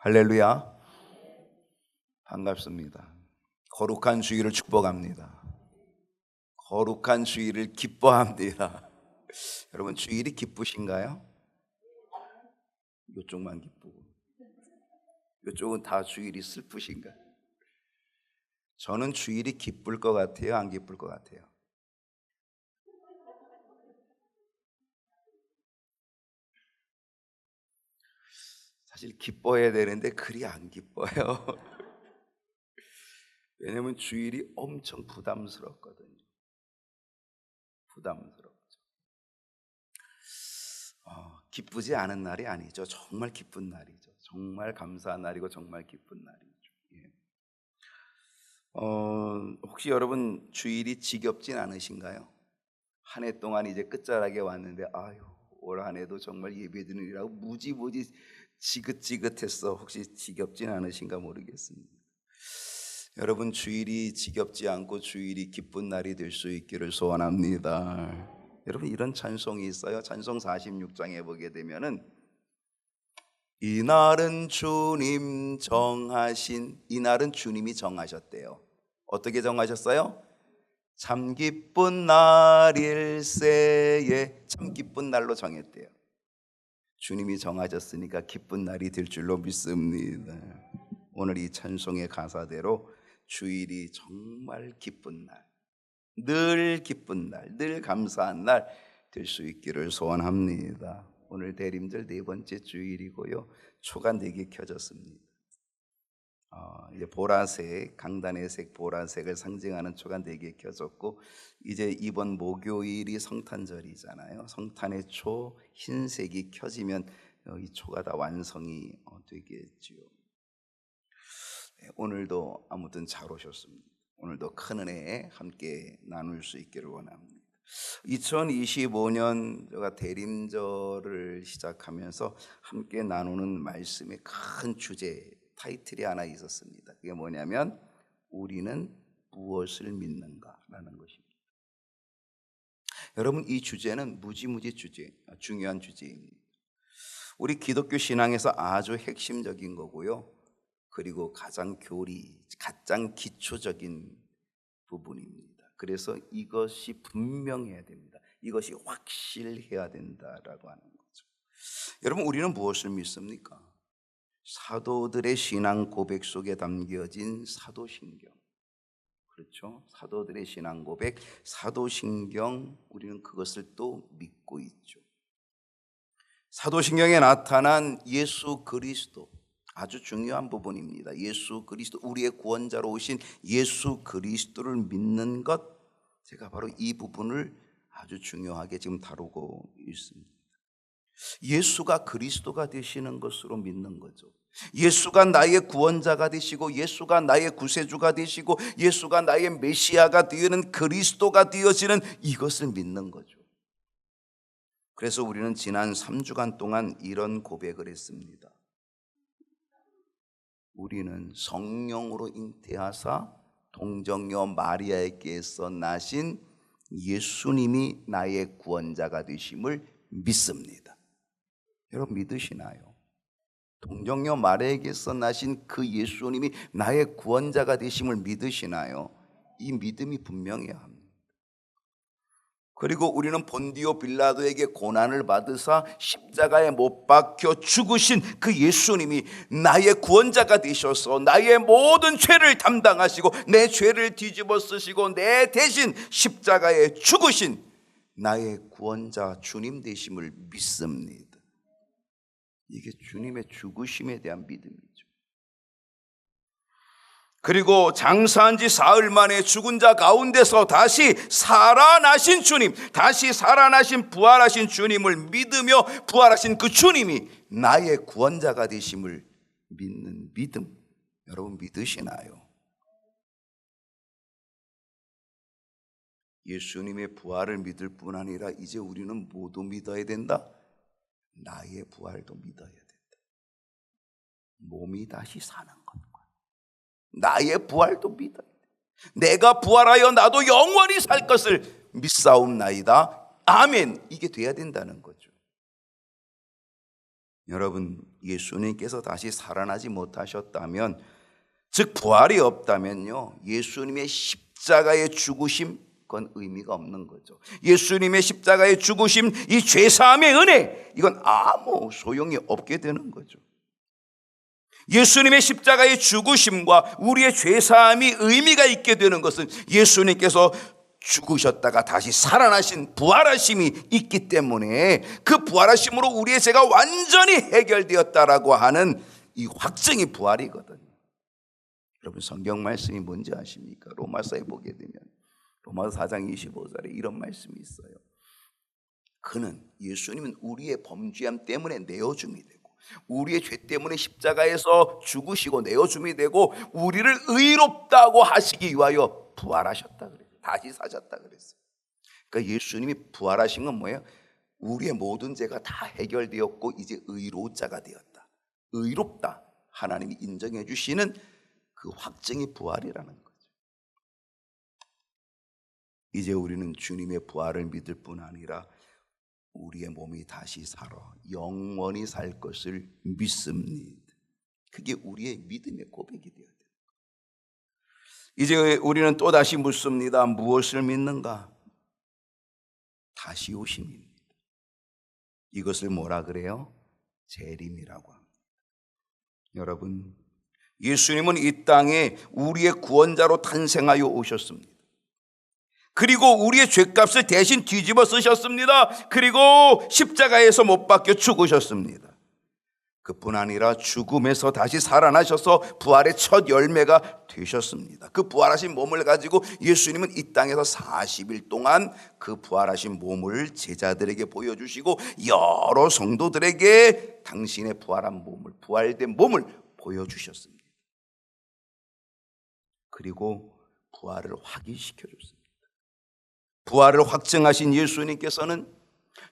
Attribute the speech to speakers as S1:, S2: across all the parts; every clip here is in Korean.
S1: 할렐루야. 반갑습니다. 거룩한 주일을 축복합니다. 거룩한 주일을 기뻐합니다. 여러분, 주일이 기쁘신가요? 이쪽만 기쁘고 이쪽은 다 주일이 슬프신가? 저는 주일이 기쁠 것 같아요, 안 기쁠 것 같아요? 사실 기뻐해야 되는데 그리 안 기뻐요. 왜냐면 주일이 엄청 부담스럽거든요. 부담스럽죠. 기쁘지 않은 날이 아니죠. 정말 기쁜 날이죠. 정말 감사한 날이고 정말 기쁜 날이죠. 예. 혹시 여러분 주일이 지겹진 않으신가요? 한 해 동안 이제 끝자락에 왔는데 올 한 해도 정말 예배드리느라고 무지 지긋지긋했어. 혹시 지겹진 않으신가 모르겠습니다. 여러분, 주일이 지겹지 않고 주일이 기쁜 날이 될 수 있기를 소원합니다. 여러분, 이런 찬송이 있어요. 찬송 46장에 보게 되면은 이날은 주님 정하신, 이날은 주님이 정하셨대요. 어떻게 정하셨어요? 참 기쁜 날일세에, 참 기쁜 날로 정했대요. 주님이 정하셨으니까 기쁜 날이 될 줄로 믿습니다. 오늘 이 찬송의 가사대로 주일이 정말 기쁜 날, 늘 기쁜 날, 늘 감사한 날 될 수 있기를 소원합니다. 오늘 대림절 네 번째 주일이고요. 초가 4개 켜졌습니다. 이제 보라색, 강단의 색 보라색을 상징하는 초가 4개 켜졌고, 이제 이번 목요일이 성탄절이잖아요. 성탄의 초 흰색이 켜지면 이 초가 다 완성이 되겠지요. 오늘도 아무튼 잘 오셨습니다. 오늘도 큰 은혜 함께 나눌 수 있기를 원합니다. 2025년 제가 대림절을 시작하면서 함께 나누는 말씀의 큰 주제, 타이틀이 하나 있었습니다. 그게 뭐냐면 우리는 무엇을 믿는가라는 것입니다. 여러분, 이 주제는 무지무지 중요한 주제입니다. 우리 기독교 신앙에서 아주 핵심적인 거고요. 그리고 가장 기초적인 부분입니다. 그래서 이것이 분명해야 됩니다. 이것이 확실해야 된다라고 하는 거죠. 여러분, 우리는 무엇을 믿습니까? 사도들의 신앙 고백 속에 담겨진 사도신경, 그렇죠? 사도들의 신앙 고백, 사도신경, 우리는 그것을 또 믿고 있죠. 사도신경에 나타난 예수 그리스도, 아주 중요한 부분입니다. 예수 그리스도, 우리의 구원자로 오신 예수 그리스도를 믿는 것, 제가 바로 이 부분을 아주 중요하게 지금 다루고 있습니다. 예수가 그리스도가 되시는 것으로 믿는 거죠. 예수가 나의 구원자가 되시고, 예수가 나의 구세주가 되시고, 예수가 나의 메시아가 되는 그리스도가 되어지는 이것을 믿는 거죠. 그래서 우리는 지난 3주간 동안 이런 고백을 했습니다. 우리는 성령으로 잉태하사 동정녀 마리아에게서 나신 예수님이 나의 구원자가 되심을 믿습니다. 여러분, 믿으시나요? 동정녀 마리아에게서 나신 그 예수님이 나의 구원자가 되심을 믿으시나요? 이 믿음이 분명해야 합니다. 그리고 우리는 본디오 빌라도에게 고난을 받으사 십자가에 못 박혀 죽으신 그 예수님이 나의 구원자가 되셔서 나의 모든 죄를 담당하시고 내 죄를 뒤집어 쓰시고 내 대신 십자가에 죽으신 나의 구원자 주님 되심을 믿습니다. 이게 주님의 죽으심에 대한 믿음이죠. 그리고 장사한 지 사흘 만에 죽은 자 가운데서 다시 살아나신 주님, 다시 살아나신 부활하신 주님을 믿으며 부활하신 그 주님이 나의 구원자가 되심을 믿는 믿음, 여러분 믿으시나요? 예수님의 부활을 믿을 뿐 아니라 이제 우리는 모두 믿어야 된다. 나의 부활도 믿어야 된다. 몸이 다시 사는 것과 나의 부활도 믿어야 돼. 내가 부활하여 나도 영원히 살 것을 믿사옵나이다. 아멘. 이게 돼야 된다는 거죠. 여러분, 예수님께서 다시 살아나지 못하셨다면, 즉 부활이 없다면요, 예수님의 십자가의 죽으심, 그건 의미가 없는 거죠. 예수님의 십자가의 죽으심, 이 죄사함의 은혜, 이건 아무 소용이 없게 되는 거죠. 예수님의 십자가의 죽으심과 우리의 죄사함이 의미가 있게 되는 것은 예수님께서 죽으셨다가 다시 살아나신 부활하심이 있기 때문에, 그 부활하심으로 우리의 죄가 완전히 해결되었다라고 하는 이 확증이 부활이거든요. 여러분, 성경 말씀이 뭔지 아십니까? 로마서에 보게 되면 로마서 4장 25절에 이런 말씀이 있어요. 그는, 예수님은 우리의 범죄함 때문에 내어줌이 되고, 우리의 죄 때문에 십자가에서 죽으시고 내어줌이 되고, 우리를 의롭다고 하시기 위하여 부활하셨다 그래요. 다시 사셨다 그랬어요. 그러니까 예수님이 부활하신 건 뭐예요? 우리의 모든 죄가 다 해결되었고 이제 의로운 자가 되었다, 의롭다, 하나님이 인정해 주시는 그 확증이 부활이라는 거죠. 이제 우리는 주님의 부활을 믿을 뿐 아니라 우리의 몸이 다시 살아 영원히 살 것을 믿습니다. 그게 우리의 믿음의 고백이 되어야 돼요. 이제 우리는 또다시 묻습니다. 무엇을 믿는가? 다시 오심입니다. 이것을 뭐라 그래요? 재림이라고 합니다. 여러분, 예수님은 이 땅에 우리의 구원자로 탄생하여 오셨습니다. 그리고 우리의 죄값을 대신 뒤집어 쓰셨습니다. 그리고 십자가에서 못 박혀 죽으셨습니다. 그뿐 아니라 죽음에서 다시 살아나셔서 부활의 첫 열매가 되셨습니다. 그 부활하신 몸을 가지고 예수님은 이 땅에서 40일 동안 그 부활하신 몸을 제자들에게 보여주시고, 여러 성도들에게 당신의 부활한 몸을, 부활된 몸을 보여주셨습니다. 그리고 부활을 확인시켜줬습니다. 부활을 확증하신 예수님께서는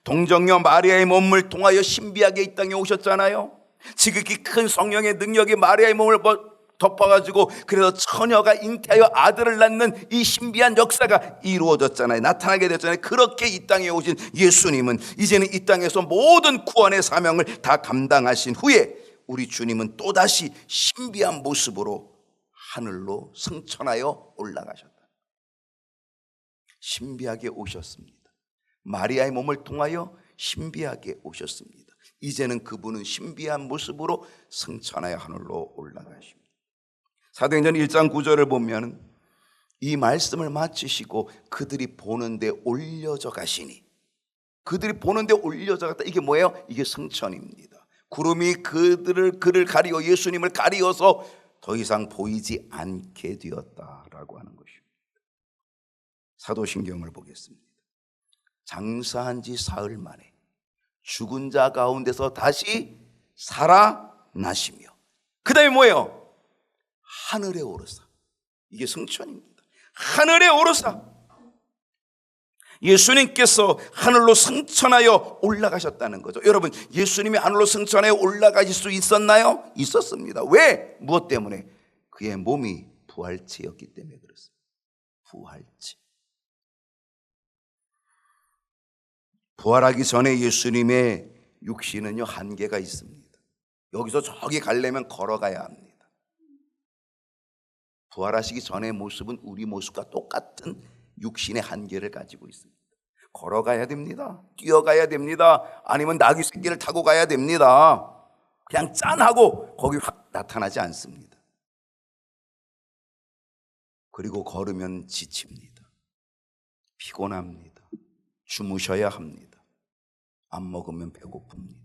S1: 동정녀 마리아의 몸을 통하여 신비하게 이 땅에 오셨잖아요. 지극히 큰 성령의 능력이 마리아의 몸을 덮어가지고, 그래서 처녀가 잉태하여 아들을 낳는 이 신비한 역사가 이루어졌잖아요. 나타나게 됐잖아요. 그렇게 이 땅에 오신 예수님은 이제는 이 땅에서 모든 구원의 사명을 다 감당하신 후에 우리 주님은 또다시 신비한 모습으로 하늘로 승천하여 올라가셨다. 신비하게 오셨습니다. 마리아의 몸을 통하여 신비하게 오셨습니다. 이제는 그분은 신비한 모습으로 승천하여 하늘로 올라가십니다. 사도행전 1장 9절을 보면 이 말씀을 마치시고 그들이 보는데 올려져 가시니, 그들이 보는데 올려져 갔다. 이게 뭐예요? 이게 승천입니다. 구름이 그를 가리워, 예수님을 가리워서 더 이상 보이지 않게 되었다라고 하는 것입니다. 사도신경을 보겠습니다. 장사한 지 사흘 만에 죽은 자 가운데서 다시 살아나시며, 그 다음에 뭐예요? 하늘에 오르사. 이게 승천입니다. 하늘에 오르사. 예수님께서 하늘로 승천하여 올라가셨다는 거죠. 여러분, 예수님이 하늘로 승천하여 올라가실 수 있었나요? 있었습니다. 왜? 무엇 때문에? 그의 몸이 부활체였기 때문에 그렇습니다. 부활체. 부활하기 전에 예수님의 육신은요, 한계가 있습니다. 여기서 저기 가려면 걸어가야 합니다. 부활하시기 전의 모습은 우리 모습과 똑같은 육신의 한계를 가지고 있습니다. 걸어가야 됩니다. 뛰어가야 됩니다. 아니면 나귀 새끼를 타고 가야 됩니다. 그냥 짠하고 거기 확 나타나지 않습니다. 그리고 걸으면 지칩니다. 피곤합니다. 주무셔야 합니다. 안 먹으면 배고픕니다.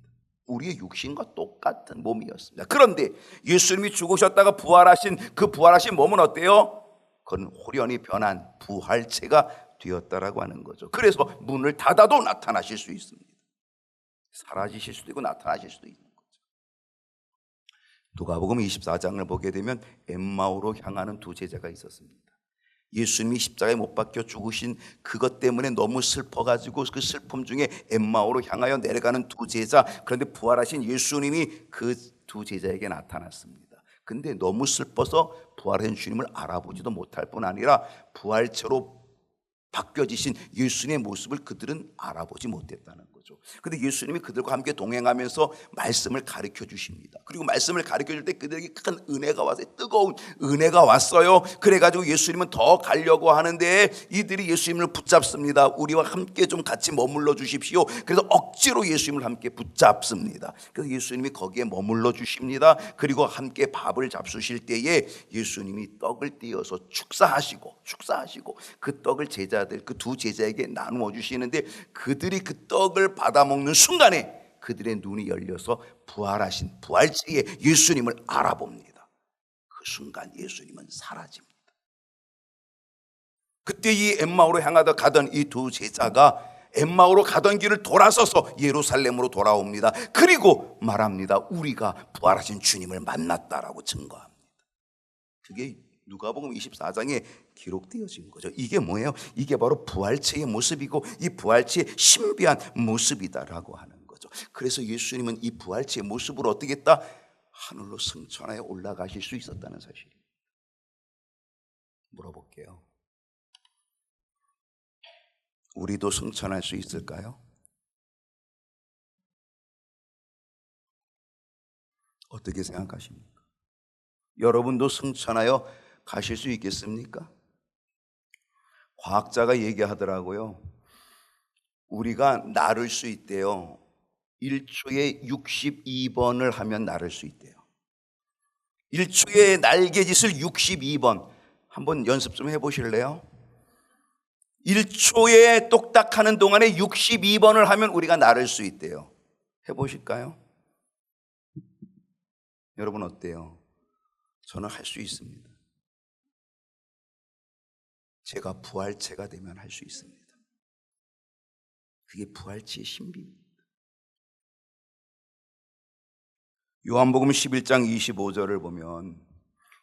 S1: 우리의 육신과 똑같은 몸이었습니다. 그런데 예수님이 죽으셨다가 부활하신 그 부활하신 몸은 어때요? 그건 홀연히 변한 부활체가 되었다라고 하는 거죠. 그래서 문을 닫아도 나타나실 수 있습니다. 사라지실 수도 있고 나타나실 수도 있는 거죠. 누가복음 24장을 보게 되면 엠마오로 향하는 두 제자가 있었습니다. 예수님이 십자가에 못 박혀 죽으신 그것 때문에 너무 슬퍼가지고 그 슬픔 중에 엠마오로 향하여 내려가는 두 제자, 그런데 부활하신 예수님이 그 두 제자에게 나타났습니다. 근데 너무 슬퍼서 부활한 주님을 알아보지도 못할 뿐 아니라 부활체로 바뀌어지신 예수님의 모습을 그들은 알아보지 못했다는 거죠. 거죠. 근데 예수님이 그들과 함께 동행하면서 말씀을 가르쳐 주십니다. 그리고 말씀을 가르쳐 줄 때 그들에게 큰 은혜가 왔어요. 뜨거운 은혜가 왔어요. 그래가지고 예수님은 더 가려고 하는데 이들이 예수님을 붙잡습니다. 우리와 함께 좀 같이 머물러 주십시오. 그래서 억지로 예수님을 함께 붙잡습니다. 그래서 예수님이 거기에 머물러 주십니다. 그리고 함께 밥을 잡수실 때에 예수님이 떡을 띄어서 축사하시고 그 떡을 제자들, 그 두 제자에게 나누어 주시는데 그들이 그 떡을 받아 먹는 순간에 그들의 눈이 열려서 부활하신 부활체의 예수님을 알아봅니다. 그 순간 예수님은 사라집니다. 그때 이 엠마오로 향하다 가던 이 두 제자가 엠마오로 가던 길을 돌아서서 예루살렘으로 돌아옵니다. 그리고 말합니다. 우리가 부활하신 주님을 만났다라고 증거합니다. 그게 누가복음 24장에 기록되어진 거죠. 이게 뭐예요? 이게 바로 부활체의 모습이고 이 부활체의 신비한 모습이다라고 하는 거죠. 그래서 예수님은 이 부활체의 모습으로 어떻게 했다? 하늘로 승천하여 올라가실 수 있었다는 사실입니다. 물어볼게요. 우리도 승천할 수 있을까요? 어떻게 생각하십니까? 여러분도 승천하여 가실 수 있겠습니까? 과학자가 얘기하더라고요. 우리가 나를 수 있대요. 1초에 62번을 하면 나를 수 있대요. 1초에 날개짓을 62번. 한번 연습 좀 해보실래요? 1초에 똑딱하는 동안에 62번을 하면 우리가 나를 수 있대요. 해보실까요? 여러분 어때요? 저는 할 수 있습니다. 제가 부활체가 되면 할 수 있습니다. 그게 부활체의 신비입니다. 요한복음 11장 25절을 보면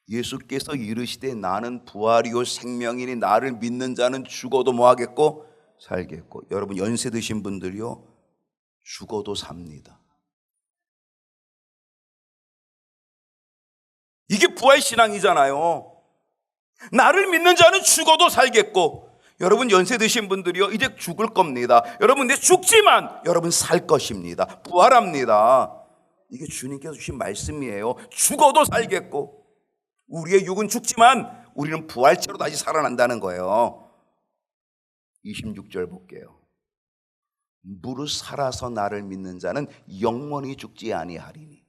S1: 예수께서 이르시되 나는 부활이요 생명이니 나를 믿는 자는 죽어도 뭐하겠고 살겠고. 여러분 연세 드신 분들이요 죽어도 삽니다. 이게 부활신앙이잖아요. 나를 믿는 자는 죽어도 살겠고. 여러분 연세 드신 분들이요 이제 죽을 겁니다. 여러분 근데 죽지만 여러분 살 것입니다. 부활합니다. 이게 주님께서 주신 말씀이에요. 죽어도 살겠고. 우리의 육은 죽지만 우리는 부활체로 다시 살아난다는 거예요. 26절 볼게요. 무릇 살아서 나를 믿는 자는 영원히 죽지 아니하리니.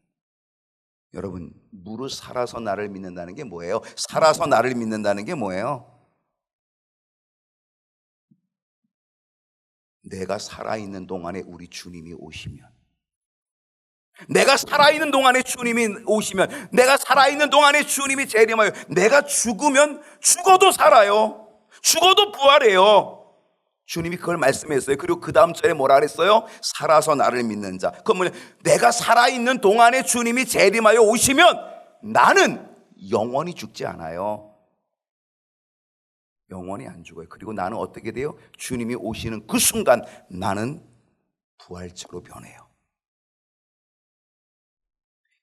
S1: 여러분 무릇 살아서 나를 믿는다는 게 뭐예요? 살아서 나를 믿는다는 게 뭐예요? 내가 살아있는 동안에 우리 주님이 오시면, 내가 살아있는 동안에 주님이 오시면, 내가 살아있는 동안에 주님이 재림하여 내가 죽으면 죽어도 살아요. 죽어도 부활해요. 주님이 그걸 말씀했어요. 그리고 그 다음 절에 뭐라 그랬어요? 살아서 나를 믿는 자. 그건 뭐냐? 내가 살아있는 동안에 주님이 재림하여 오시면 나는 영원히 죽지 않아요. 영원히 안 죽어요. 그리고 나는 어떻게 돼요? 주님이 오시는 그 순간 나는 부활체로 변해요.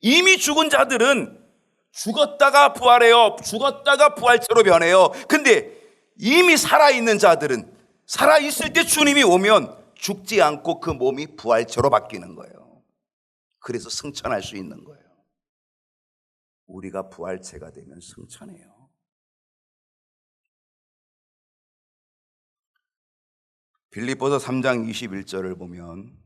S1: 이미 죽은 자들은 죽었다가 부활해요. 죽었다가 부활체로 변해요. 근데 이미 살아있는 자들은 살아있을 때 주님이 오면 죽지 않고 그 몸이 부활체로 바뀌는 거예요. 그래서 승천할 수 있는 거예요. 우리가 부활체가 되면 승천해요. 빌립보서 3장 21절을 보면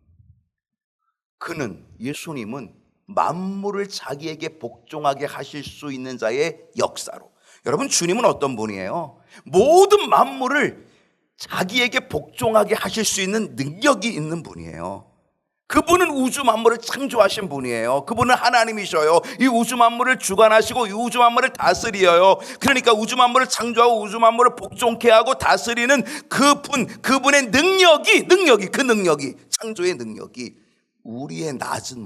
S1: 그는, 예수님은 만물을 자기에게 복종하게 하실 수 있는 자의 역사로. 여러분 주님은 어떤 분이에요? 모든 만물을 자기에게 복종하게 하실 수 있는 능력이 있는 분이에요. 그분은 우주 만물을 창조하신 분이에요. 그분은 하나님이셔요. 이 우주 만물을 주관하시고 이 우주 만물을 다스려요. 그러니까 우주 만물을 창조하고 우주 만물을 복종케 하고 다스리는 그분의 능력이 창조의 능력이 우리의 낮은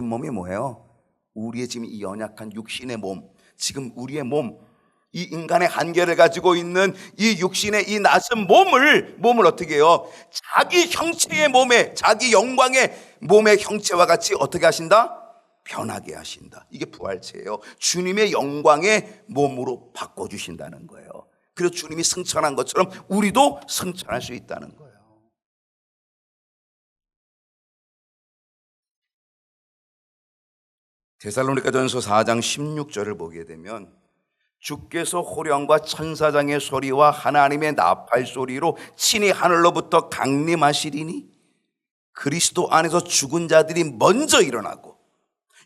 S1: 몸이 뭐예요? 우리의 지금 이 연약한 육신의 몸, 지금 우리의 몸, 이 인간의 한계를 가지고 있는 이 육신의 이 낮은 몸을 어떻게 해요? 자기 형체의 몸에, 자기 영광의 몸의 형체와 같이 어떻게 하신다? 변하게 하신다. 이게 부활체예요. 주님의 영광의 몸으로 바꿔주신다는 거예요. 그래서 주님이 승천한 것처럼 우리도 승천할 수 있다는 거예요. 데살로니가전서 4장 16절을 보게 되면 주께서 호령과 천사장의 소리와 하나님의 나팔 소리로 친히 하늘로부터 강림하시리니 그리스도 안에서 죽은 자들이 먼저 일어나고,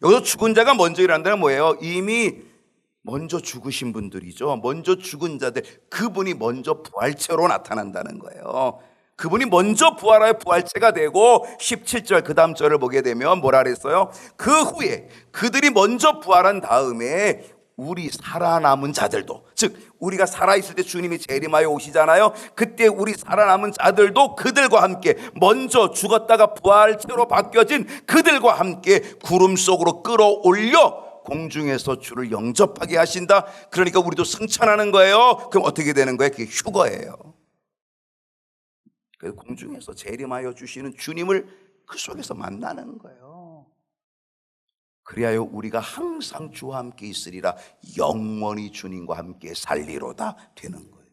S1: 여기서 죽은 자가 먼저 일어난다는 뭐예요? 이미 먼저 죽으신 분들이죠. 먼저 죽은 자들, 그분이 먼저 부활체로 나타난다는 거예요. 그분이 먼저 부활하여 부활체가 되고, 17절 그 다음 절을 보게 되면 뭐라 그랬어요? 그 후에 그들이 먼저 부활한 다음에 우리 살아남은 자들도, 즉 우리가 살아있을 때 주님이 재림하여 오시잖아요. 그때 우리 살아남은 자들도 그들과 함께 먼저 죽었다가 부활체로 바뀌어진 그들과 함께 구름 속으로 끌어올려 공중에서 주를 영접하게 하신다. 그러니까 우리도 승천하는 거예요. 그럼 어떻게 되는 거예요? 그게 휴거예요. 그래서 공중에서 재림하여 주시는 주님을 그 속에서 만나는 거예요. 그리하여 우리가 항상 주와 함께 있으리라, 영원히 주님과 함께 살리로다 되는 거예요.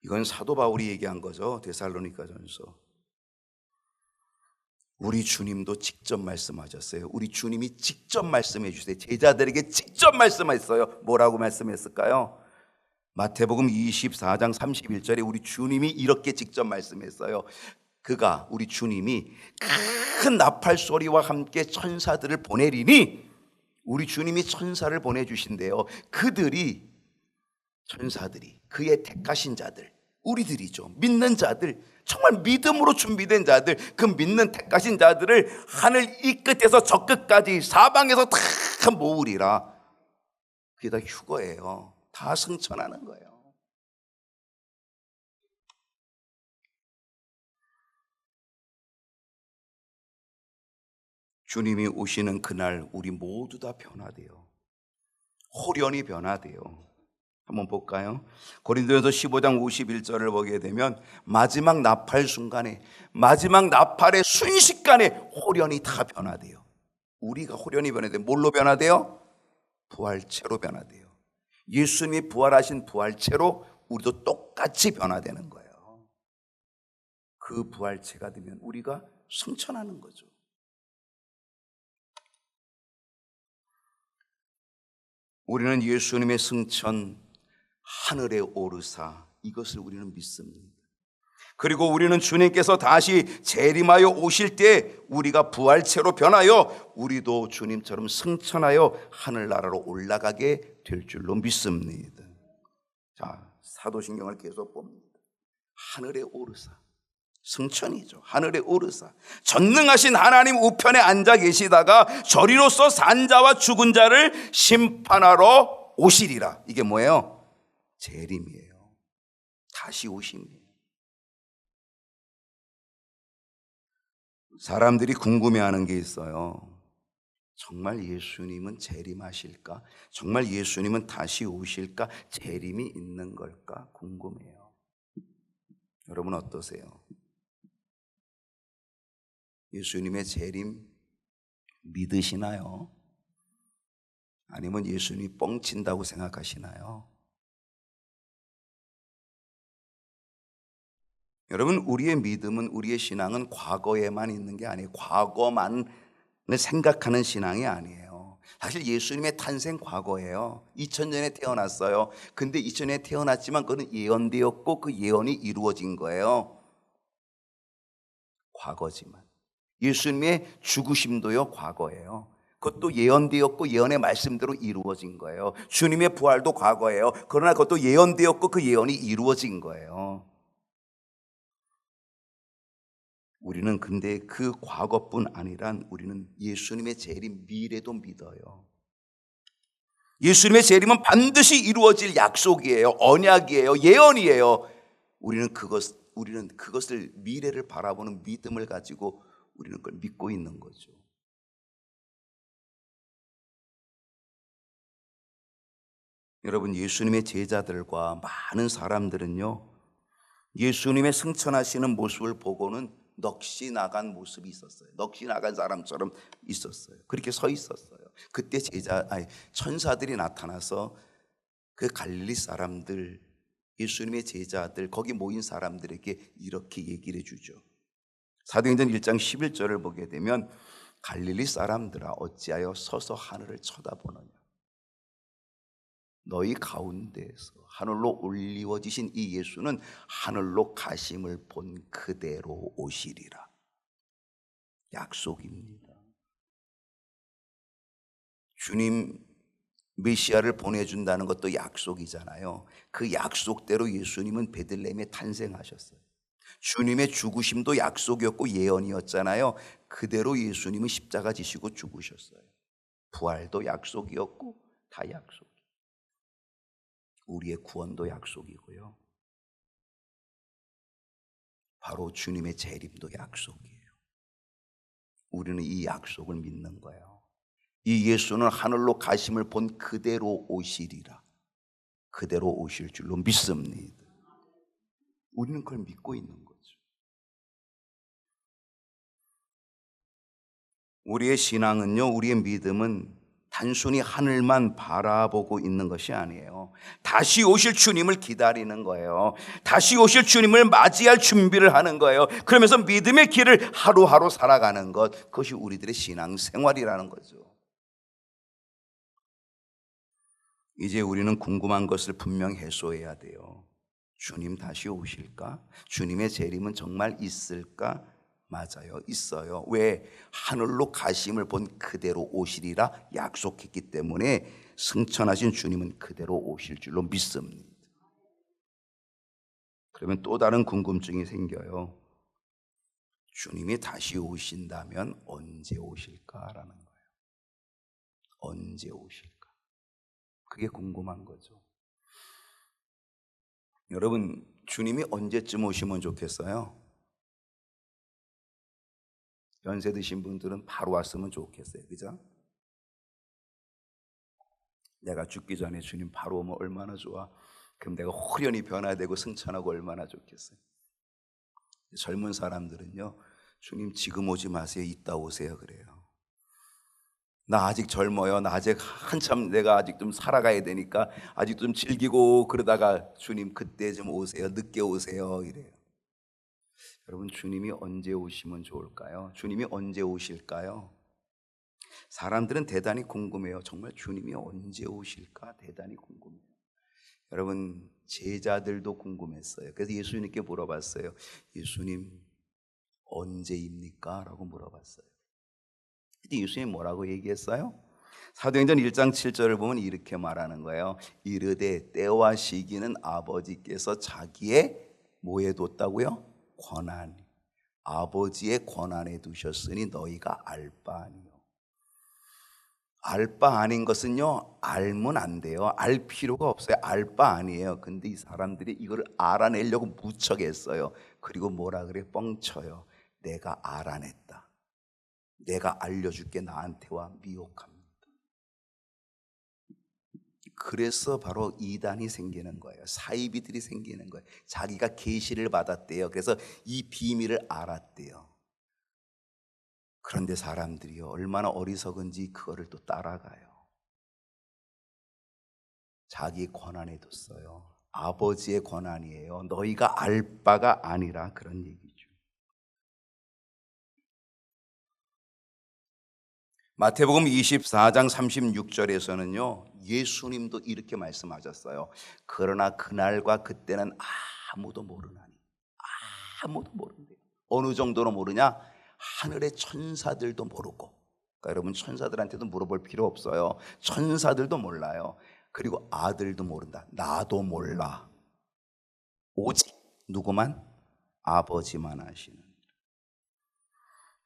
S1: 이건 사도 바울이 얘기한 거죠. 데살로니가전서. 우리 주님도 직접 말씀하셨어요. 우리 주님이 직접 말씀해 주세요. 제자들에게 직접 말씀했어요. 뭐라고 말씀했을까요? 마태복음 24장 31절에 우리 주님이 이렇게 직접 말씀했어요. 그가, 우리 주님이 큰 나팔 소리와 함께 천사들을 보내리니, 우리 주님이 천사를 보내주신대요. 그들이, 천사들이 그의 택하신 자들, 우리들이죠. 믿는 자들, 정말 믿음으로 준비된 자들, 그 믿는 택하신 자들을 하늘 이 끝에서 저 끝까지 사방에서 다 모으리라. 그게 다 휴거예요. 다 승천하는 거예요. 주님이 오시는 그날 우리 모두 다 변화돼요. 호련히 변화돼요. 한번 볼까요? 고린도전서 15장 51절을 보게 되면 마지막 나팔 순간에, 마지막 나팔의 순식간에 호련히 다 변화돼요. 우리가 호련히 변화돼요. 뭘로 변화돼요? 부활체로 변화돼요. 예수님이 부활하신 부활체로 우리도 똑같이 변화되는 거예요. 그 부활체가 되면 우리가 승천하는 거죠. 우리는 예수님의 승천, 하늘에 오르사, 이것을 우리는 믿습니다. 그리고 우리는 주님께서 다시 재림하여 오실 때 우리가 부활체로 변하여 우리도 주님처럼 승천하여 하늘나라로 올라가게 될 줄로 믿습니다. 자, 사도신경을 계속 봅니다. 하늘에 오르사, 승천이죠. 하늘에 오르사, 전능하신 하나님 우편에 앉아 계시다가 저리로서 산 자와 죽은 자를 심판하러 오시리라. 이게 뭐예요? 재림이에요. 다시 오심이에요. 사람들이 궁금해하는 게 있어요. 정말 예수님은 재림하실까? 정말 예수님은 다시 오실까? 재림이 있는 걸까? 궁금해요. 여러분 어떠세요? 예수님의 재림 믿으시나요? 아니면 예수님이 뻥친다고 생각하시나요? 여러분, 우리의 믿음은, 우리의 신앙은 과거에만 있는 게 아니에요. 과거만을 생각하는 신앙이 아니에요. 사실 예수님의 탄생 과거예요. 2000년에 태어났어요. 근데 2000년에 태어났지만 그건 예언되었고 그 예언이 이루어진 거예요. 과거지만. 예수님의 죽으심도요, 과거예요. 그것도 예언되었고 예언의 말씀대로 이루어진 거예요. 주님의 부활도 과거예요. 그러나 그것도 예언되었고 그 예언이 이루어진 거예요. 우리는 근데 그 과거뿐 아니란 우리는 예수님의 재림 미래도 믿어요. 예수님의 재림은 반드시 이루어질 약속이에요. 언약이에요. 예언이에요. 우리는 그것을 미래를 바라보는 믿음을 가지고 우리는 그걸 믿고 있는 거죠. 여러분, 예수님의 제자들과 많은 사람들은요, 예수님의 승천하시는 모습을 보고는 넋이 나간 모습이 있었어요. 넋이 나간 사람처럼 있었어요. 그렇게 서 있었어요. 그때 천사들이 나타나서 그 갈릴리 사람들, 예수님의 제자들, 거기 모인 사람들에게 이렇게 얘기를 해주죠. 사도행전 1장 11절을 보게 되면 갈릴리 사람들아 어찌하여 서서 하늘을 쳐다보느냐. 너희 가운데에서 하늘로 올리워지신 이 예수는 하늘로 가심을 본 그대로 오시리라. 약속입니다. 주님 메시아를 보내준다는 것도 약속이잖아요. 그 약속대로 예수님은 베들레헴에 탄생하셨어요. 주님의 죽으심도 약속이었고 예언이었잖아요. 그대로 예수님은 십자가 지시고 죽으셨어요. 부활도 약속이었고 다 약속. 우리의 구원도 약속이고요. 바로 주님의 재림도 약속이에요. 우리는 이 약속을 믿는 거예요. 이 예수는 하늘로 가심을 본 그대로 오시리라. 그대로 오실 줄로 믿습니다. 우리는 그걸 믿고 있는 거죠. 우리의 신앙은요, 우리의 믿음은 단순히 하늘만 바라보고 있는 것이 아니에요. 다시 오실 주님을 기다리는 거예요. 다시 오실 주님을 맞이할 준비를 하는 거예요. 그러면서 믿음의 길을 하루하루 살아가는 것, 그것이 우리들의 신앙 생활이라는 거죠. 이제 우리는 궁금한 것을 분명 해소해야 돼요. 주님 다시 오실까? 주님의 재림은 정말 있을까? 맞아요, 있어요. 왜? 하늘로 가심을 본 그대로 오시리라 약속했기 때문에 승천하신 주님은 그대로 오실 줄로 믿습니다. 그러면 또 다른 궁금증이 생겨요. 주님이 다시 오신다면 언제 오실까라는 거예요. 언제 오실까? 그게 궁금한 거죠. 여러분, 주님이 언제쯤 오시면 좋겠어요? 연세 드신 분들은 바로 왔으면 좋겠어요. 그죠? 내가 죽기 전에 주님 바로 오면 얼마나 좋아. 그럼 내가 호련히 변화되고 승천하고 얼마나 좋겠어요. 젊은 사람들은요, 주님 지금 오지 마세요. 이따 오세요 그래요. 나 아직 젊어요. 나 아직 한참 내가 아직 좀 살아가야 되니까 아직 좀 즐기고 그러다가 주님 그때 좀 오세요. 늦게 오세요 이래요. 여러분, 주님이 언제 오시면 좋을까요? 주님이 언제 오실까요? 사람들은 대단히 궁금해요. 정말 주님이 언제 오실까? 대단히 궁금해요. 여러분, 제자들도 궁금했어요. 그래서 예수님께 물어봤어요. 예수님, 언제입니까? 라고 물어봤어요. 근데 예수님 뭐라고 얘기했어요? 사도행전 1장 7절을 보면 이렇게 말하는 거예요. 이르되 때와 시기는 아버지께서 자기의 뭐에 뒀다고요? 권한. 아버지의 권한에 두셨으니 너희가 알 바 아니요. 알 바 아닌 것은요, 알면 안 돼요. 알 필요가 없어요. 알 바 아니에요. 근데 이 사람들이 이걸 알아내려고 무척 했어요. 그리고 뭐라 그래? 뻥쳐요. 내가 알아냈다. 내가 알려줄게. 나한테 와. 미혹합니다. 그래서 바로 이단이 생기는 거예요. 사이비들이 생기는 거예요. 자기가 계시를 받았대요. 그래서 이 비밀을 알았대요. 그런데 사람들이요, 얼마나 어리석은지 그거를 또 따라가요. 자기 권한에 뒀어요. 아버지의 권한이에요. 너희가 알 바가 아니라 그런 얘기죠. 마태복음 24장 36절에서는요, 예수님도 이렇게 말씀하셨어요. 그러나 그날과 그때는 아무도 모르나니. 아무도 모른대요. 어느 정도로 모르냐? 하늘의 천사들도 모르고. 그러니까 여러분, 천사들한테도 물어볼 필요 없어요. 천사들도 몰라요. 그리고 아들도 모른다. 나도 몰라. 오직 누구만? 아버지만 아시는.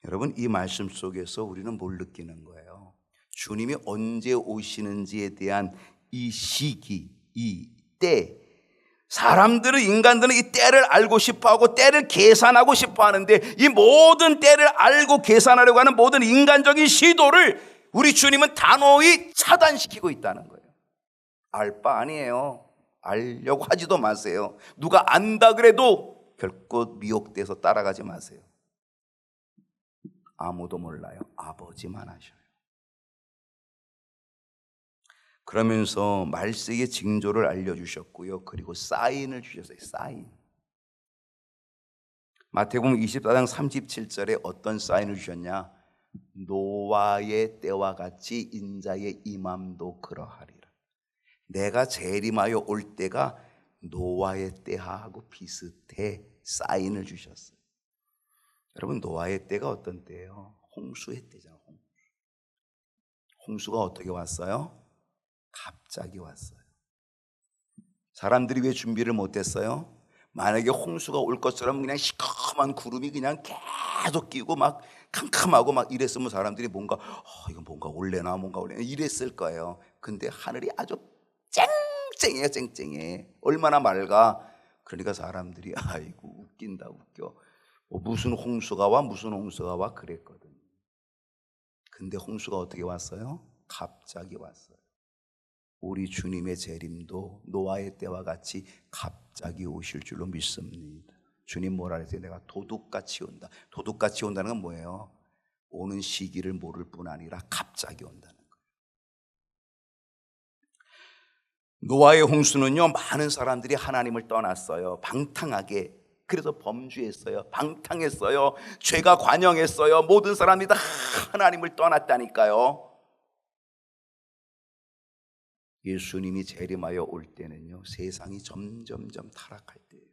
S1: 여러분, 이 말씀 속에서 우리는 뭘 느끼는 거예요? 주님이 언제 오시는지에 대한 이 시기, 이 때, 사람들은, 인간들은 이 때를 알고 싶어하고 때를 계산하고 싶어하는데, 이 모든 때를 알고 계산하려고 하는 모든 인간적인 시도를 우리 주님은 단호히 차단시키고 있다는 거예요. 알 바 아니에요. 알려고 하지도 마세요. 누가 안다 그래도 결코 미혹돼서 따라가지 마세요. 아무도 몰라요. 아버지만 아셔요. 그러면서 말세의 징조를 알려주셨고요. 그리고 사인을 주셨어요. 사인. 마태복음 24장 37절에 어떤 사인을 주셨냐? 노아의 때와 같이 인자의 임함도 그러하리라. 내가 재림하여 올 때가 노아의 때하고 비슷해. 사인을 주셨어요. 여러분, 노아의 때가 어떤 때예요? 홍수의 때잖아요. 홍수가 어떻게 왔어요? 갑자기 왔어요. 사람들이 왜 준비를 못했어요? 만약에 홍수가 올 것처럼 그냥 시커먼 구름이 그냥 계속 끼고 막 캄캄하고 막 이랬으면 사람들이 뭔가 이거 뭔가 올래나 뭔가 올래나 이랬을 거예요. 근데 하늘이 아주 쨍쨍해요. 쨍쨍해. 얼마나 맑아. 그러니까 사람들이 아이고 웃긴다 웃겨. 무슨 홍수가 와 무슨 홍수가 와 그랬거든요. 근데 홍수가 어떻게 왔어요? 갑자기 왔어요. 우리 주님의 재림도 노아의 때와 같이 갑자기 오실 줄로 믿습니다. 주님 뭐라 그랬어요? 내가 도둑같이 온다. 도둑같이 온다는 건 뭐예요? 오는 시기를 모를 뿐 아니라 갑자기 온다는 거예요. 노아의 홍수는요, 많은 사람들이 하나님을 떠났어요. 방탕하게. 그래서 범죄했어요. 방탕했어요. 죄가 관영했어요. 모든 사람들이 다 하나님을 떠났다니까요. 예수님이 재림하여 올 때는요, 세상이 점점점 타락할 때예요.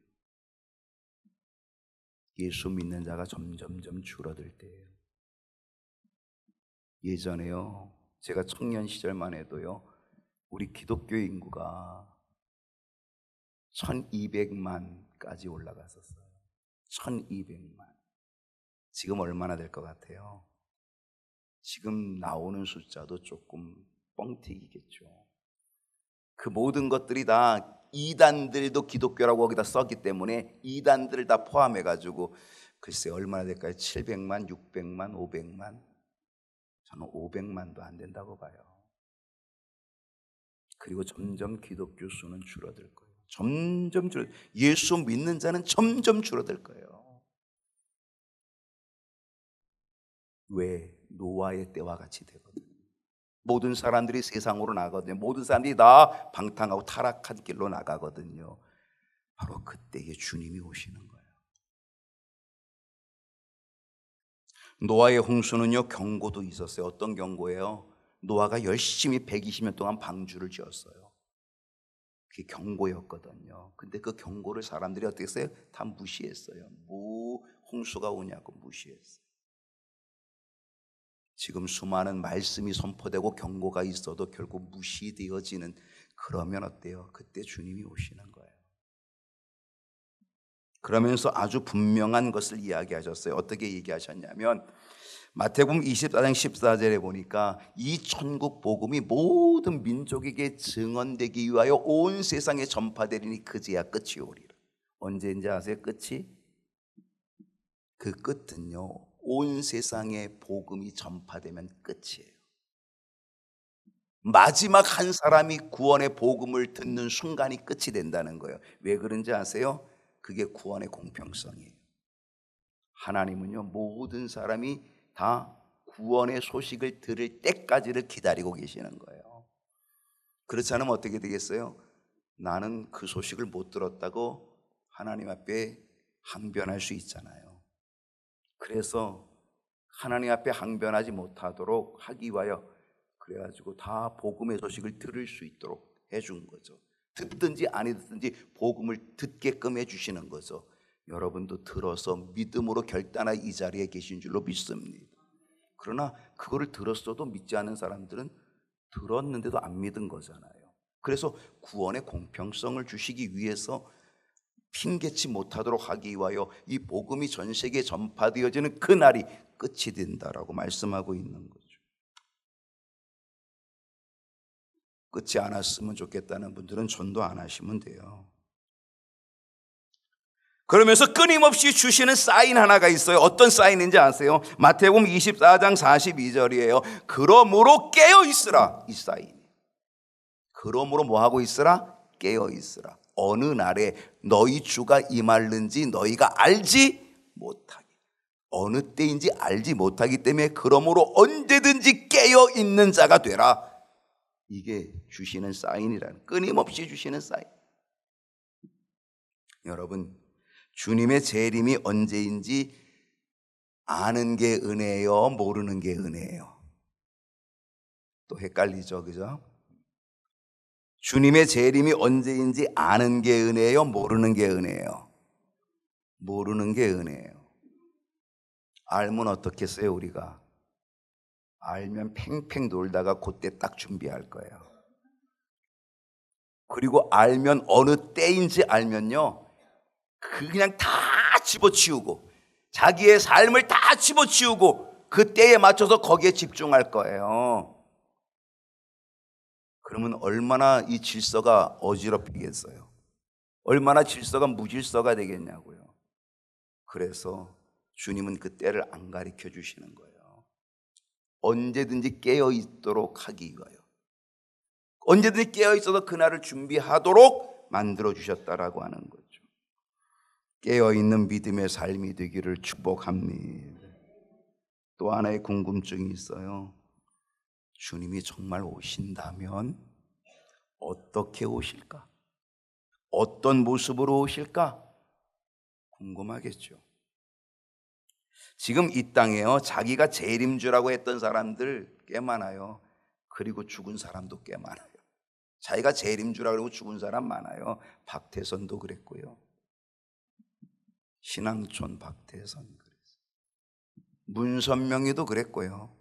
S1: 예수 믿는 자가 점점점 줄어들 때예요. 예전에요, 제가 청년 시절만 해도요, 우리 기독교 인구가 1200만까지 올라갔었어요. 1200만. 지금 얼마나 될 것 같아요? 지금 나오는 숫자도 조금 뻥튀기겠죠. 그 모든 것들이 다 이단들도 기독교라고 거기다 썼기 때문에 이단들을 다 포함해가지고 글쎄 얼마나 될까요? 700만, 600만, 500만? 저는 500만도 안 된다고 봐요. 그리고 점점 기독교 수는 줄어들 거예요. 점점 예수 믿는 자는 점점 줄어들 거예요. 왜? 노아의 때와 같이 되거든요. 모든 사람들이 세상으로 나가거든요. 모든 사람들이 다 방탕하고 타락한 길로 나가거든요. 바로 그때에 주님이 오시는 거예요. 노아의 홍수는요, 경고도 있었어요. 어떤 경고예요? 노아가 열심히 120년 동안 방주를 지었어요. 그게 경고였거든요. 근데 그 경고를 사람들이 어떻게 했어요? 다 무시했어요. 홍수가 오냐고 무시했어요. 지금 수많은 말씀이 선포되고 경고가 있어도 결국 무시되어지는, 그러면 어때요? 그때 주님이 오시는 거예요. 그러면서 아주 분명한 것을 이야기하셨어요. 어떻게 얘기하셨냐면 마태복음 24장 14절에 보니까 이 천국 복음이 모든 민족에게 증언되기 위하여 온 세상에 전파되리니 그제야 끝이 오리라. 언제인지 아세요? 끝이? 그 끝은요, 온 세상에 복음이 전파되면 끝이에요. 마지막 한 사람이 구원의 복음을 듣는 순간이 끝이 된다는 거예요. 왜 그런지 아세요? 그게 구원의 공평성이에요. 하나님은요, 모든 사람이 다 구원의 소식을 들을 때까지를 기다리고 계시는 거예요. 그렇지 않으면 어떻게 되겠어요? 나는 그 소식을 못 들었다고 하나님 앞에 항변할 수 있잖아요. 그래서 하나님 앞에 항변하지 못하도록 하기 위하여 그래가지고 다 복음의 소식을 들을 수 있도록 해준 거죠. 듣든지 아니 듣든지 복음을 듣게끔 해주시는 거죠. 여러분도 들어서 믿음으로 결단하 이 자리에 계신 줄로 믿습니다. 그러나 그거를 들었어도 믿지 않는 사람들은 들었는데도 안 믿은 거잖아요. 그래서 구원의 공평성을 주시기 위해서 핑계치 못하도록 하기 위하여 이 복음이 전 세계에 전파되어지는 그날이 끝이 된다라고 말씀하고 있는 거죠. 끝이 안 왔으면 좋겠다는 분들은 전도 안 하시면 돼요. 그러면서 끊임없이 주시는 사인 하나가 있어요. 어떤 사인인지 아세요? 마태복음 24장 42절이에요. 그러므로 깨어 있으라. 이 사인. 그러므로 뭐 하고 있으라? 깨어 있으라. 어느 날에 너희 주가 임할는지 너희가 알지 못하게. 어느 때인지 알지 못하기 때문에 그러므로 언제든지 깨어 있는 자가 되라. 이게 주시는 사인이라는, 끊임없이 주시는 사인. 여러분, 주님의 재림이 언제인지 아는 게 은혜예요, 모르는 게 은혜예요? 또 헷갈리죠, 그죠? 주님의 재림이 언제인지 아는 게 은혜예요, 모르는 게 은혜예요? 모르는 게 은혜예요. 알면 어떻겠어요, 우리가? 알면 팽팽 놀다가 그때 딱 준비할 거예요. 그리고 알면 어느 때인지 알면요, 그냥 다 집어치우고 자기의 삶을 다 집어치우고 그 때에 맞춰서 거기에 집중할 거예요. 그러면 얼마나 이 질서가 어지럽히겠어요? 얼마나 질서가 무질서가 되겠냐고요. 그래서 주님은 그 때를 안 가르쳐 주시는 거예요. 언제든지 깨어 있도록 하기 위하여, 언제든지 깨어 있어서 그날을 준비하도록 만들어 주셨다라고 하는 거죠. 깨어 있는 믿음의 삶이 되기를 축복합니다. 또 하나의 궁금증이 있어요. 주님이 정말 오신다면 어떻게 오실까? 어떤 모습으로 오실까? 궁금하겠죠. 지금 이 땅에요, 자기가 재림주라고 했던 사람들 꽤 많아요. 그리고 죽은 사람도 꽤 많아요. 자기가 재림주라고 그러고 죽은 사람 많아요. 박태선도 그랬고요. 신앙촌 박태선 그랬어요. 문선명이도 그랬고요.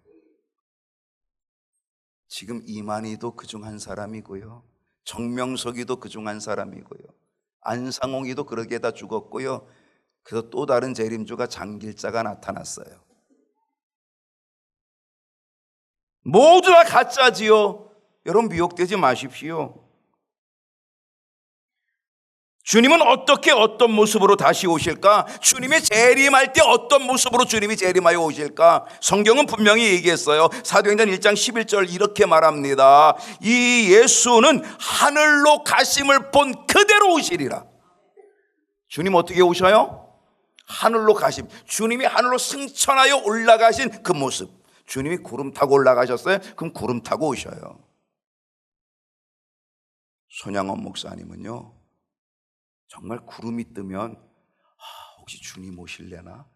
S1: 지금 이만희도 그중 한 사람이고요. 정명석이도 그중 한 사람이고요. 안상홍이도 그러게 다 죽었고요. 그래서 또 다른 재림주가 장길자가 나타났어요. 모두 다 가짜지요. 여러분 미혹되지 마십시오. 주님은 어떻게 어떤 모습으로 다시 오실까? 주님이 재림할 때 어떤 모습으로 주님이 재림하여 오실까? 성경은 분명히 얘기했어요. 사도행전 1장 11절 이렇게 말합니다. 이 예수는 하늘로 가심을 본 그대로 오시리라. 주님 어떻게 오셔요? 하늘로 가심. 주님이 하늘로 승천하여 올라가신 그 모습. 주님이 구름 타고 올라가셨어요? 그럼 구름 타고 오셔요. 손양원 목사님은요, 정말 구름이 뜨면 혹시 주님 오실래나?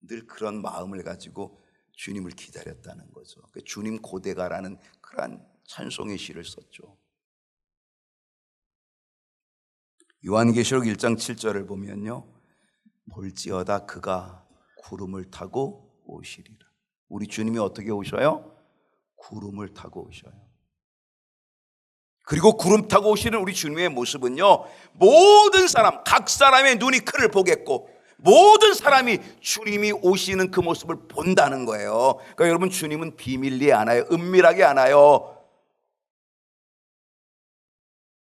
S1: 늘 그런 마음을 가지고 주님을 기다렸다는 거죠. 주님 고대가라는 그런 찬송의 시를 썼죠. 요한계시록 1장 7절을 보면요, 볼지어다 그가 구름을 타고 오시리라. 우리 주님이 어떻게 오셔요? 구름을 타고 오셔요. 그리고 구름 타고 오시는 우리 주님의 모습은요, 모든 사람, 각 사람의 눈이 그를 보겠고 모든 사람이 주님이 오시는 그 모습을 본다는 거예요. 그러니까 여러분, 주님은 비밀리에 안 와요. 은밀하게 안 와요.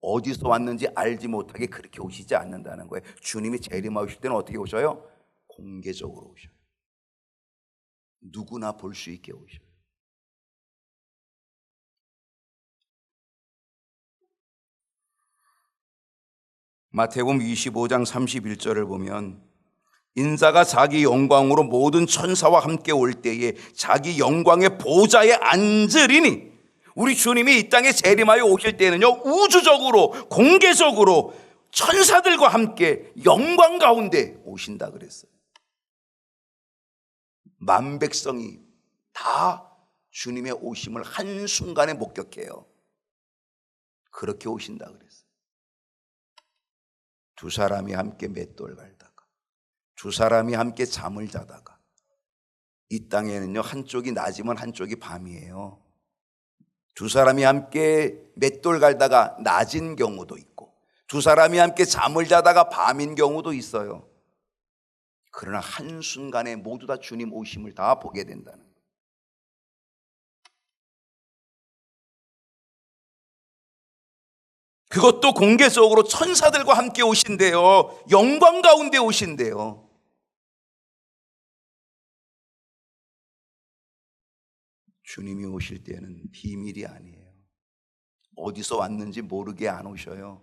S1: 어디서 왔는지 알지 못하게 그렇게 오시지 않는다는 거예요. 주님이 재림하실 때는 어떻게 오셔요? 공개적으로 오셔요. 누구나 볼 수 있게 오셔요. 마태복음 25장 31절을 보면 인자가 자기 영광으로 모든 천사와 함께 올 때에 자기 영광의 보좌에 앉으리니, 우리 주님이 이 땅에 재림하여 오실 때는요, 우주적으로 공개적으로 천사들과 함께 영광 가운데 오신다 그랬어요. 만백성이 다 주님의 오심을 한순간에 목격해요. 그렇게 오신다 그랬어요. 두 사람이 함께 맷돌 갈다가, 두 사람이 함께 잠을 자다가, 이 땅에는요, 한쪽이 낮이면 한쪽이 밤이에요. 두 사람이 함께 맷돌 갈다가 낮인 경우도 있고, 두 사람이 함께 잠을 자다가 밤인 경우도 있어요. 그러나 한순간에 모두 다 주님 오심을 다 보게 된다는 거예요. 그것도 공개적으로 천사들과 함께 오신대요. 영광 가운데 오신대요. 주님이 오실 때는 비밀이 아니에요. 어디서 왔는지 모르게 안 오셔요.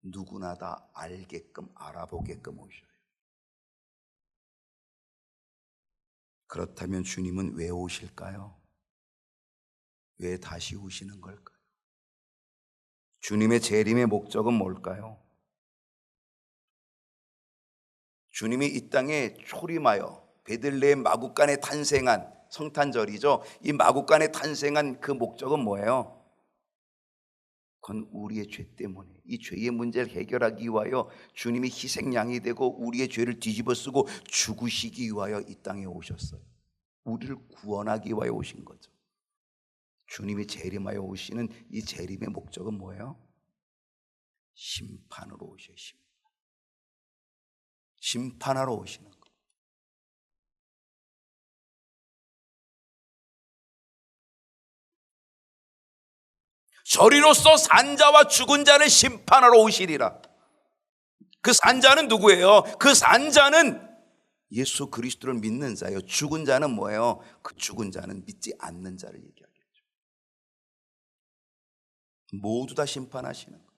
S1: 누구나 다 알게끔, 알아보게끔 오셔요. 그렇다면 주님은 왜 오실까요? 왜 다시 오시는 걸까요? 주님의 재림의 목적은 뭘까요? 주님이 이 땅에 초림하여 베들레헴 마구간에 탄생한 성탄절이죠. 이 마구간에 탄생한 그 목적은 뭐예요? 그건 우리의 죄 때문에, 이 죄의 문제를 해결하기 위하여 주님이 희생양이 되고 우리의 죄를 뒤집어 쓰고 죽으시기 위하여 이 땅에 오셨어요. 우리를 구원하기 위하여 오신 거죠. 주님이 재림하여 오시는 이 재림의 목적은 뭐예요? 심판으로 오셔요. 심판하러 오시는 거. 저리로서 산자와 죽은 자를 심판하러 오시리라. 그 산자는 누구예요? 그 산자는 예수 그리스도를 믿는 자예요. 죽은 자는 뭐예요? 그 죽은 자는 믿지 않는 자를 얘기하겠죠. 모두 다 심판하시는 거예요.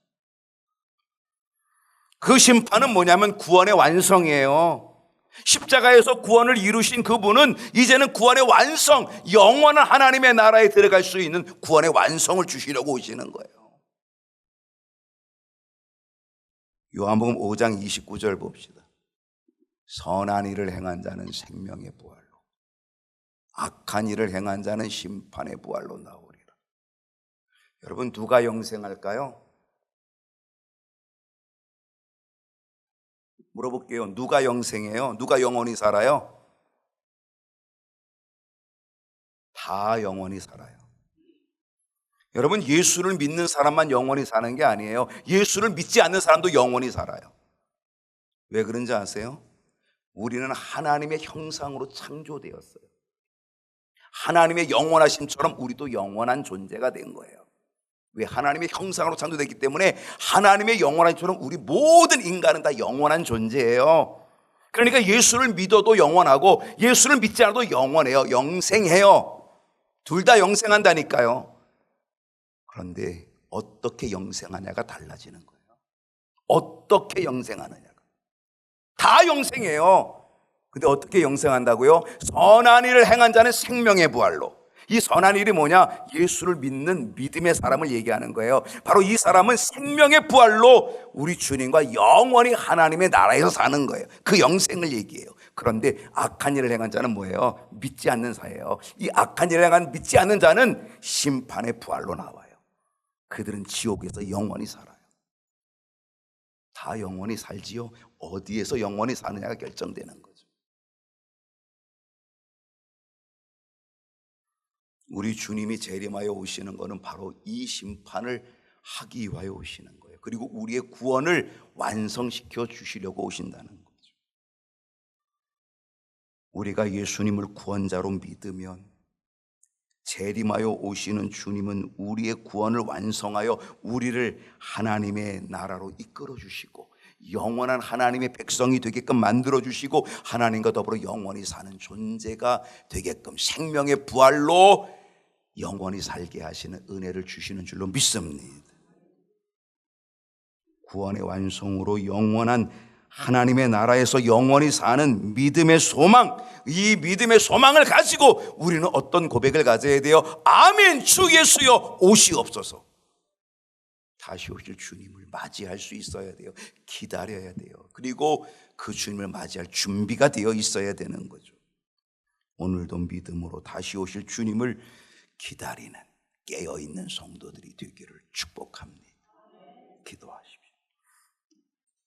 S1: 그 심판은 뭐냐면 구원의 완성이에요. 십자가에서 구원을 이루신 그분은 이제는 구원의 완성, 영원한 하나님의 나라에 들어갈 수 있는 구원의 완성을 주시려고 오시는 거예요. 요한복음 5장 29절 봅시다. 선한 일을 행한 자는 생명의 부활로, 악한 일을 행한 자는 심판의 부활로 나오리라. 여러분, 누가 영생할까요? 물어볼게요. 누가 영생해요? 누가 영원히 살아요? 다 영원히 살아요. 여러분, 예수를 믿는 사람만 영원히 사는 게 아니에요. 예수를 믿지 않는 사람도 영원히 살아요. 왜 그런지 아세요? 우리는 하나님의 형상으로 창조되었어요. 하나님의 영원하심처럼 우리도 영원한 존재가 된 거예요. 왜? 하나님의 형상으로 창조됐기 때문에 하나님의 영원하심처럼 우리 모든 인간은 다 영원한 존재예요. 그러니까 예수를 믿어도 영원하고 예수를 믿지 않아도 영원해요. 영생해요. 둘 다 영생한다니까요. 그런데 어떻게 영생하냐가 달라지는 거예요. 어떻게 영생하느냐가. 다 영생해요. 근데 어떻게 영생한다고요? 선한 일을 행한 자는 생명의 부활로. 이 선한 일이 뭐냐? 예수를 믿는 믿음의 사람을 얘기하는 거예요. 바로 이 사람은 생명의 부활로 우리 주님과 영원히 하나님의 나라에서 사는 거예요. 그 영생을 얘기해요. 그런데 악한 일을 행한 자는 뭐예요? 믿지 않는 자예요. 이 악한 일을 행한 믿지 않는 자는 심판의 부활로 나와요. 그들은 지옥에서 영원히 살아요. 다 영원히 살지요. 어디에서 영원히 사느냐가 결정되는 거죠. 우리 주님이 재림하여 오시는 것은 바로 이 심판을 하기 위하여 오시는 거예요. 그리고 우리의 구원을 완성시켜 주시려고 오신다는 거죠. 우리가 예수님을 구원자로 믿으면 재림하여 오시는 주님은 우리의 구원을 완성하여 우리를 하나님의 나라로 이끌어 주시고 영원한 하나님의 백성이 되게끔 만들어 주시고 하나님과 더불어 영원히 사는 존재가 되게끔 생명의 부활로 영원히 살게 하시는 은혜를 주시는 줄로 믿습니다. 구원의 완성으로 영원한 하나님의 나라에서 영원히 사는 믿음의 소망, 이 믿음의 소망을 가지고 우리는 어떤 고백을 가져야 돼요? 아멘, 주 예수여 오시옵소서. 다시 오실 주님을 맞이할 수 있어야 돼요. 기다려야 돼요. 그리고 그 주님을 맞이할 준비가 되어 있어야 되는 거죠. 오늘도 믿음으로 다시 오실 주님을 기다리는 깨어있는 성도들이 되기를 축복합니다. 기도하시오.